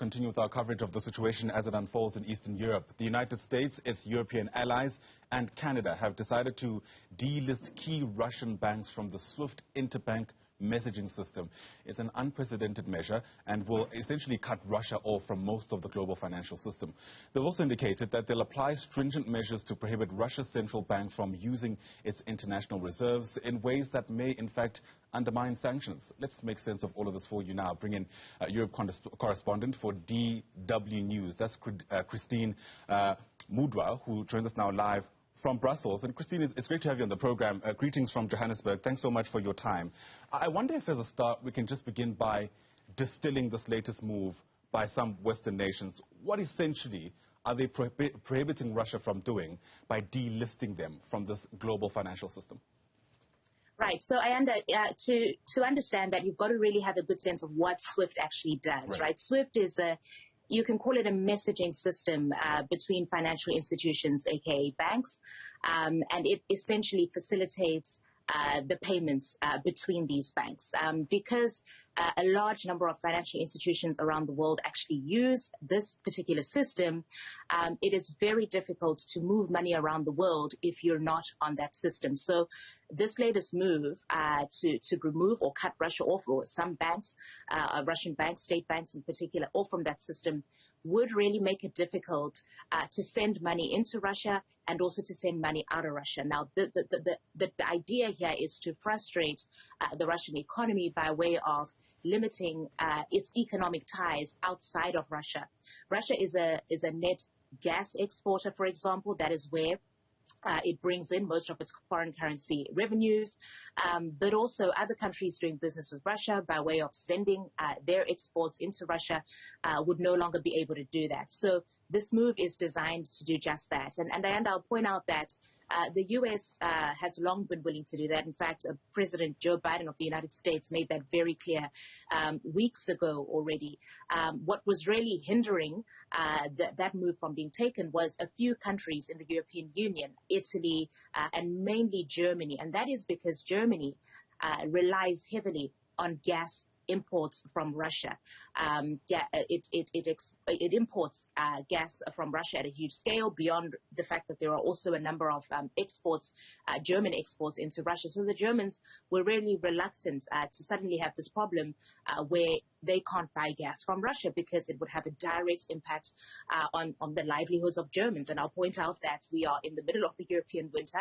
continue with our coverage of the situation as it unfolds in Eastern Europe. The United States, its European allies, and Canada have decided to delist key Russian banks from the SWIFT interbank messaging system. It's an unprecedented measure and will essentially cut Russia off from most of the global financial system. They've also indicated that they'll apply stringent measures to prohibit Russia's central bank from using its international reserves in ways that may, in fact, undermine sanctions. Let's make sense of all of this for you now. Bring in Europe correspondent for DW News. That's Christine Mhundwa, who joins us now live from Brussels. And Christine, it's great to have you on the program. Greetings from Johannesburg. Thanks so much for your time. I wonder if as a start we can just begin by distilling this latest move by some Western nations. What essentially are they prohibiting Russia from doing by delisting them from this global financial system? Right. So to understand that, you've got to really have a good sense of what SWIFT actually does, right? SWIFT is you can call it a messaging system between financial institutions, aka banks, and it essentially facilitates the payments between these banks. Because a large number of financial institutions around the world actually use this particular system, it is very difficult to move money around the world if you're not on that system. So this latest move to remove or cut Russia off, or some banks, Russian banks, state banks in particular, off from that system, would really make it difficult to send money into Russia and also to send money out of Russia. Now, the idea here is to frustrate the Russian economy by way of limiting its economic ties outside of Russia. Russia is a net gas exporter, for example. That is where it brings in most of its foreign currency revenues, but also other countries doing business with Russia by way of sending their exports into Russia would no longer be able to do that. So this move is designed to do just that. And I'll point out that the U.S. has long been willing to do that. In fact, President Joe Biden of the United States made that very clear weeks ago already. What was really hindering that move from being taken was a few countries in the European Union, Italy, and mainly Germany. And that is because Germany relies heavily on gas imports from Russia. It imports gas from Russia at a huge scale, beyond the fact that there are also a number of exports, German exports into Russia. So the Germans were really reluctant to suddenly have this problem where they can't buy gas from Russia, because it would have a direct impact on the livelihoods of Germans. And I'll point out that we are in the middle of the European winter.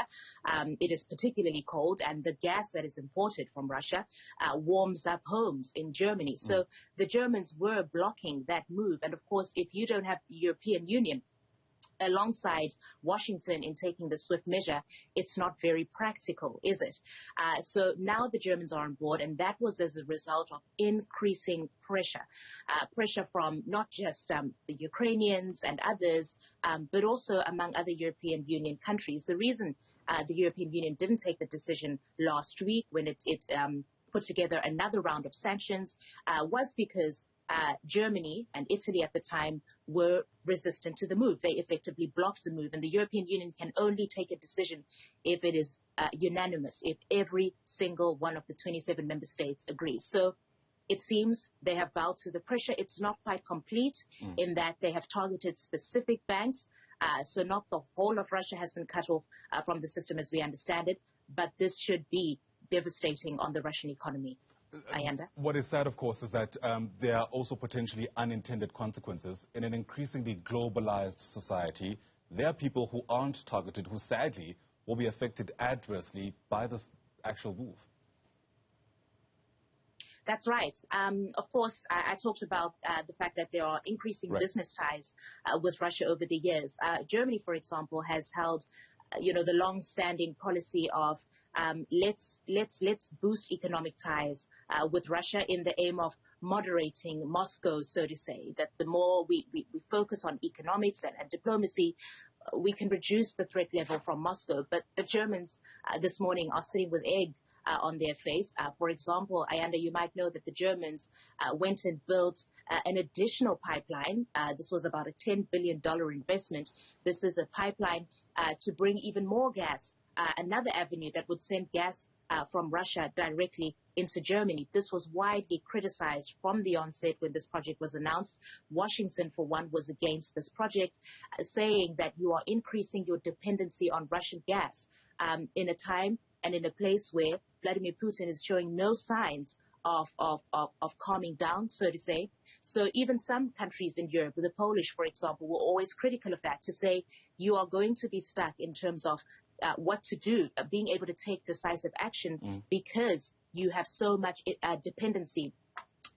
It is particularly cold, and the gas that is imported from Russia warms up homes in Germany. So the Germans were blocking that move. And of course, if you don't have the European Union alongside Washington in taking the SWIFT measure, it's not very practical, is it? So now the Germans are on board, and that was as a result of increasing pressure. Pressure from not just the Ukrainians and others, but also among other European Union countries. The reason the European Union didn't take the decision last week when it put together another round of sanctions was because Germany and Italy at the time were resistant to the move. They effectively blocked the move, and the European Union can only take a decision if it is unanimous, if every single one of the 27 member states agrees. So it seems they have bowed to the pressure. It's not quite complete in that they have targeted specific banks. So not the whole of Russia has been cut off from the system as we understand it, but this should be devastating on the Russian economy. What is sad, of course, is that there are also potentially unintended consequences. In an increasingly globalized society, there are people who aren't targeted, who sadly will be affected adversely by this actual move. That's right. Of course, I talked about the fact that there are increasing business ties with Russia over the years. Germany, for example, has held the long-standing policy of let's boost economic ties with Russia in the aim of moderating Moscow, so to say, that the more we focus on economics and diplomacy, we can reduce the threat level from Moscow. But the Germans this morning are sitting with egg on their face. For example, Ayanda, you might know that the Germans went and built an additional pipeline. This was about a $10 billion investment. This is a pipeline to bring even more gas, another avenue that would send gas from Russia directly into Germany. This was widely criticized from the onset when this project was announced. Washington, for one, was against this project, saying that you are increasing your dependency on Russian gas in a time and in a place where Vladimir Putin is showing no signs of calming down, so to say. So even some countries in Europe, the Polish, for example, were always critical of that, to say you are going to be stuck in terms of what to do, being able to take decisive action because you have so much dependency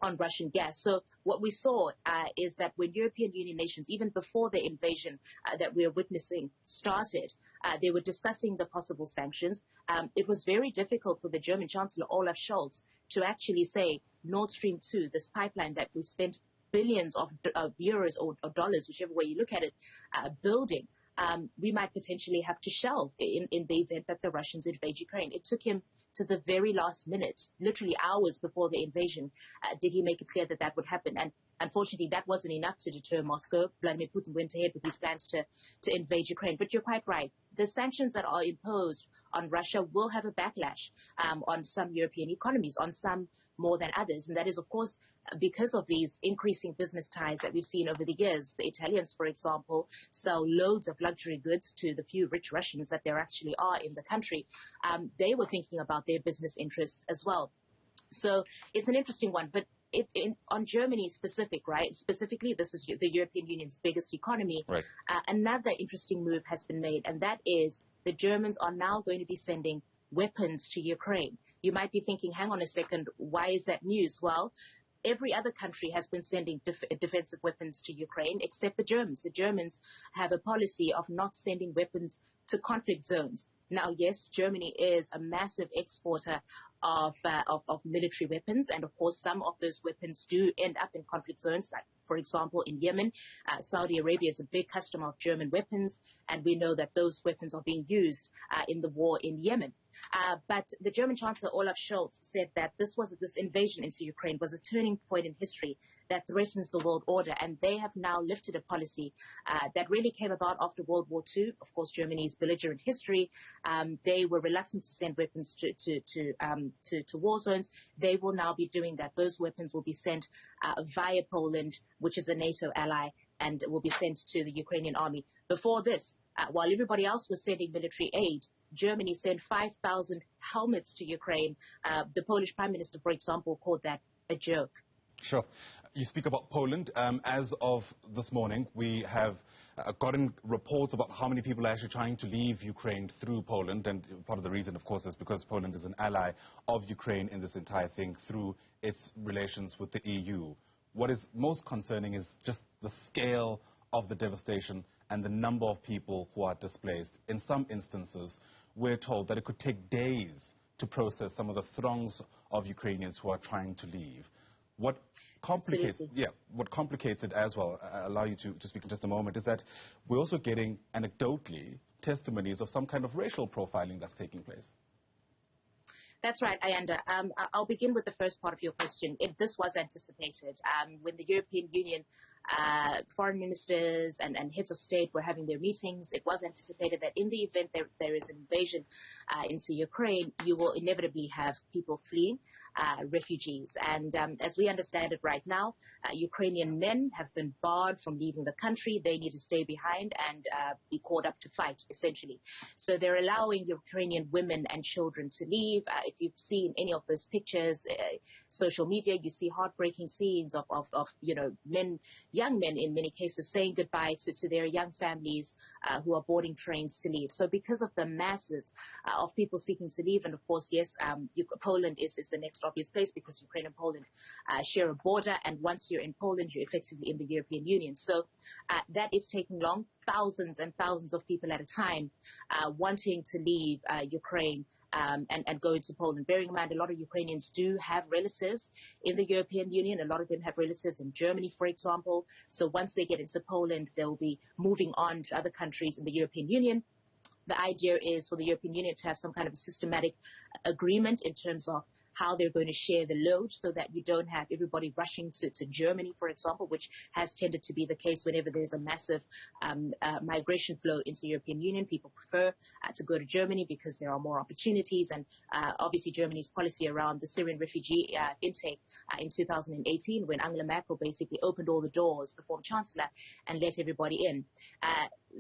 on Russian gas. So what we saw is that when European Union nations, even before the invasion that we are witnessing started, they were discussing the possible sanctions. It was very difficult for the German Chancellor Olaf Scholz to actually say Nord Stream 2, this pipeline that we've spent billions of euros or dollars, whichever way you look at it, building, we might potentially have to shelve in the event that the Russians invade Ukraine. It took him to the very last minute, literally hours before the invasion, did he make it clear that that would happen. And unfortunately, that wasn't enough to deter Moscow. Vladimir Putin went ahead with his plans to invade Ukraine. But you're quite right. The sanctions that are imposed on Russia will have a backlash on some European economies, on some more than others. And that is, of course, because of these increasing business ties that we've seen over the years. The Italians, for example, sell loads of luxury goods to the few rich Russians that there actually are in the country. They were thinking about their business interests as well. So it's an interesting one. But on Germany specifically, this is the European Union's biggest economy. Right. Another interesting move has been made, and that is the Germans are now going to be sending weapons to Ukraine. You might be thinking, hang on a second, why is that news? Well, every other country has been sending defensive weapons to Ukraine except the Germans. The Germans have a policy of not sending weapons to conflict zones. Now, yes, Germany is a massive exporter of military weapons, and of course some of those weapons do end up in conflict zones, like, for example, in Yemen. Saudi Arabia is a big customer of German weapons, and we know that those weapons are being used in the war in Yemen. But the German Chancellor Olaf Scholz said that this invasion into Ukraine was a turning point in history that threatens the world order, and they have now lifted a policy that really came about after World War II. Of course, Germany's belligerent history. They were reluctant to send weapons to war zones. They will now be doing that. Those weapons will be sent via Poland, which is a NATO ally, and will be sent to the Ukrainian army. Before this, while everybody else was sending military aid, Germany sent 5,000 helmets to Ukraine. The Polish Prime Minister, for example, called that a joke. Sure. You speak about Poland. As of this morning, we have gotten reports about how many people are actually trying to leave Ukraine through Poland. And part of the reason, of course, is because Poland is an ally of Ukraine in this entire thing through its relations with the EU. What is most concerning is just the scale of the devastation and the number of people who are displaced. In some instances, we're told that it could take days to process some of the throngs of Ukrainians who are trying to leave. What complicates it as well, I'll allow you to speak in just a moment, is that we're also getting anecdotally testimonies of some kind of racial profiling that's taking place. That's right, Ayanda. I'll begin with the first part of your question. This was anticipated. When the European Union foreign ministers and heads of state were having their meetings, it was anticipated that in the event there is an invasion into Ukraine, you will inevitably have people fleeing, refugees. And as we understand it right now, Ukrainian men have been barred from leaving the country. They need to stay behind and be called up to fight, essentially. So they're allowing Ukrainian women and children to leave. If you've seen any of those pictures, social media, you see heartbreaking scenes of men, young men in many cases, saying goodbye to their young families who are boarding trains to leave. So because of the masses of people seeking to leave, and of course, yes, Poland is the next obvious place because Ukraine and Poland share a border, and once you're in Poland, you're effectively in the European Union. So that is taking long, thousands and thousands of people at a time wanting to leave Ukraine and go into Poland. Bearing in mind, a lot of Ukrainians do have relatives in the European Union. A lot of them have relatives in Germany, for example. So once they get into Poland, they'll be moving on to other countries in the European Union. The idea is for the European Union to have some kind of a systematic agreement in terms of how they're going to share the load so that you don't have everybody rushing to Germany, for example, which has tended to be the case whenever there's a massive migration flow into the European Union. People prefer to go to Germany because there are more opportunities, and obviously Germany's policy around the Syrian refugee intake in 2018, when Angela Merkel basically opened all the doors, the former chancellor, and let everybody in.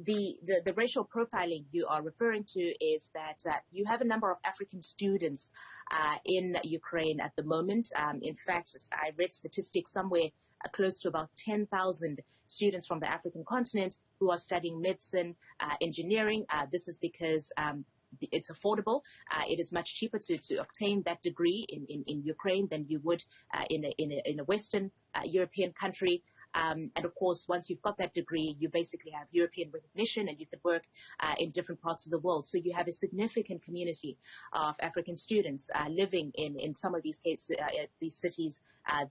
The racial profiling you are referring to is that you have a number of African students in Ukraine at the moment. In fact, I read statistics somewhere close to about 10,000 students from the African continent who are studying medicine, engineering. This is because it's affordable. It is much cheaper to obtain that degree in Ukraine than you would in a Western European country. And of course, once you've got that degree, you basically have European recognition and you can work in different parts of the world. So you have a significant community of African students living in some of these cases, these cities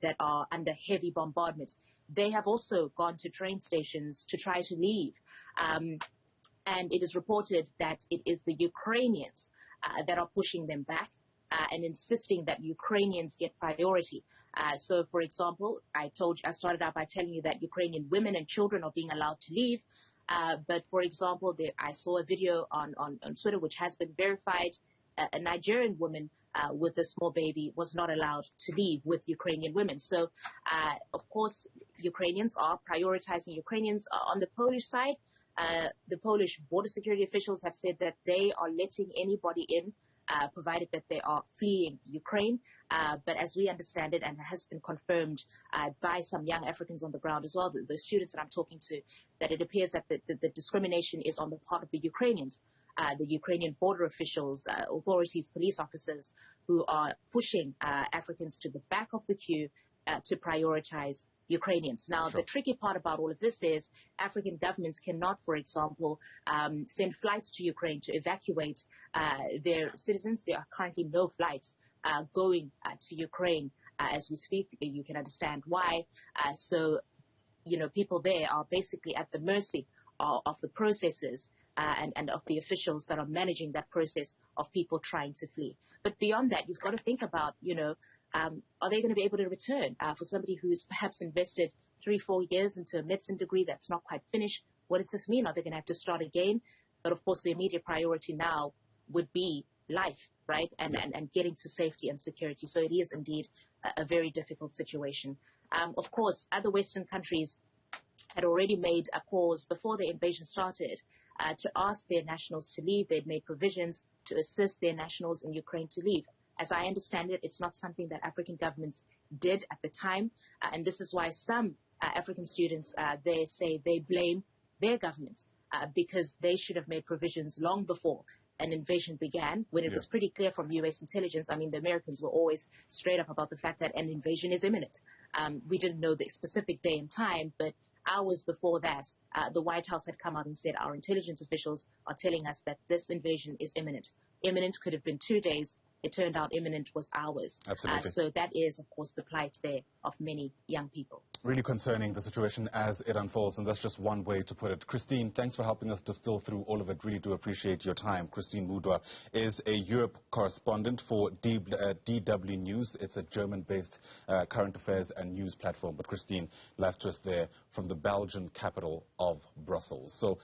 that are under heavy bombardment. They have also gone to train stations to try to leave. And it is reported that it is the Ukrainians that are pushing them back and insisting that Ukrainians get priority. So, for example, I started out by telling you that Ukrainian women and children are being allowed to leave. But, for example, I saw a video on Twitter which has been verified. A Nigerian woman with a small baby was not allowed to leave with Ukrainian women. So, of course, Ukrainians are prioritizing Ukrainians. On the Polish side, the Polish border security officials have said that they are letting anybody in, provided that they are fleeing Ukraine. But as we understand it, and it has been confirmed by some young Africans on the ground as well, the students that I'm talking to, that it appears that the discrimination is on the part of the Ukrainians, the Ukrainian border officials, authorities, police officers, who are pushing Africans to the back of the queue to prioritize Ukrainians. Now, Sure. The tricky part about all of this is African governments cannot, for example, send flights to Ukraine to evacuate their citizens. There are currently no flights going to Ukraine as we speak. You can understand why. So, people there are basically at the mercy of the processes and of the officials that are managing that process of people trying to flee. But beyond that, you've got to think about, are they going to be able to return for somebody who's perhaps invested 3-4 years into a medicine degree that's not quite finished? What does this mean? Are they going to have to start again? But of course, the immediate priority now would be life, right? And getting to safety and security. So it is indeed a very difficult situation. Of course, other Western countries had already made a calls before the invasion started to ask their nationals to leave. They'd made provisions to assist their nationals in Ukraine to leave. As I understand it, it's not something that African governments did at the time. And this is why some African students, they say they blame their governments because they should have made provisions long before an invasion began, when it was pretty clear from U.S. intelligence. I mean, the Americans were always straight up about the fact that an invasion is imminent. We didn't know the specific day and time, but hours before that, the White House had come out and said our intelligence officials are telling us that this invasion is imminent. Imminent could have been 2 days. It turned out imminent was hours. Absolutely. So that is, of course, the plight there of many young people. Really concerning, the situation as it unfolds, and that's just one way to put it. Christine, thanks for helping us distill through all of it. Really do appreciate your time. Christine Mhundwa is a Europe correspondent for DW News. It's a German-based current affairs and news platform. But Christine, live to us there from the Belgian capital of Brussels. So